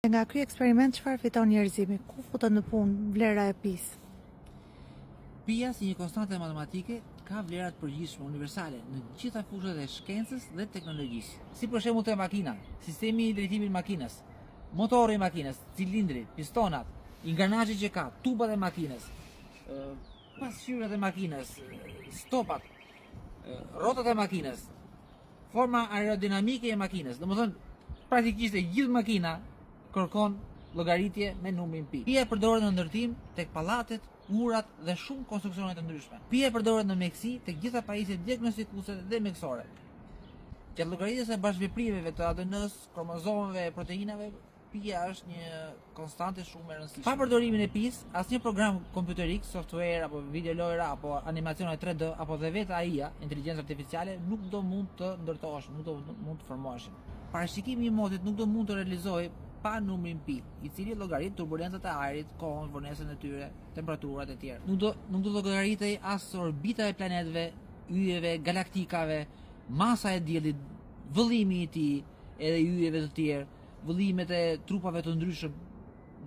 Nga ky eksperiment çfarë fiton njerëzimi? Ku futet në punë vlera e pi-s? Pia si një konstante matematike ka vlera të përgjithshme universale në gjitha fushat e shkencës dhe teknologjisë. Si për shembull te makina, sistemi i drejtimit të makinës, motori i makinës, cilindri, pistonat, ingranazhet që ka, tubat e makinës, pasqyrat e makinës, stopat, rrotat e makinës, forma aerodinamike e makinës. Domethënë praktikisht e gjithë makina kërkon llogaritje me numrin pi. Pia përdoret në ndërtim tek pallatet, urat dhe shumë konstruksione të ndryshme. Pia përdoret në mjekësi tek gjitha pajisjet diagnostikuese dhe mjekësore. Gjatë llogaritjes së bashkëveprimeve të ADN-s, kromozomeve e proteinave, pia është një konstante shumë e rëndësishme. Pa përdorimin e pis, asnjë program kompjuterik, software apo videolojra apo animacione 3D apo dhe vetë AI-a, inteligjencë artificiale, nuk do mund të ndërtoheshin, nuk do mund të formoheshin. Parashikimi i motit nuk do mund të realizohej pa numrin pi, i cili llogarit turbulencat e ajrit, kohën, vonesën e tyre, temperaturat e tjera. Nuk do llogaritej as orbita e planetëve, yjeve, galaktikave, masa e diellit, vëllimi i tij, edhe yjeve të tjerë, vëllimet e trupave të ndryshëm,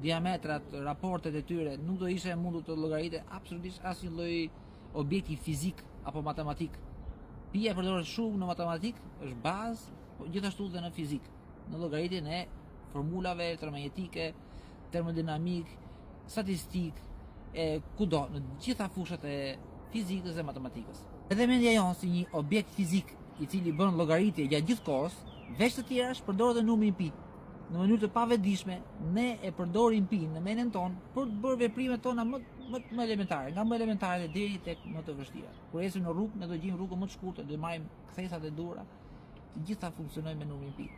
diametrat, raportet e tyre, nuk do ishte mundur të llogaritej absolutisht asnjë lloj objekti fizik apo matematik. Pia përdoret shumë në matematik, është bazë, po gjithashtu dhe në fizik, në llogaritjen e formulave elektromagnetike, termodinamik, statistik, kudo, në gjitha fushat e fizikës dhe matematikës. Edhe mendja jonë si një objekt fizik i cili bën llogaritje gjatë gjithë kohës, veç të tjerash përdoret dhe numrin pi. Në mënyrë të pavetëdijshme, ne e përdorim pi në mendjen tonë për të bërë veprimet tona më elementare, nga më elementare deri tek më të vështira. Kur ecim në rrugë, ne do gjejmë rrugën më të shkurtër, do marrim kthesat e duhura, të gjitha funksionojnë me numrin pi.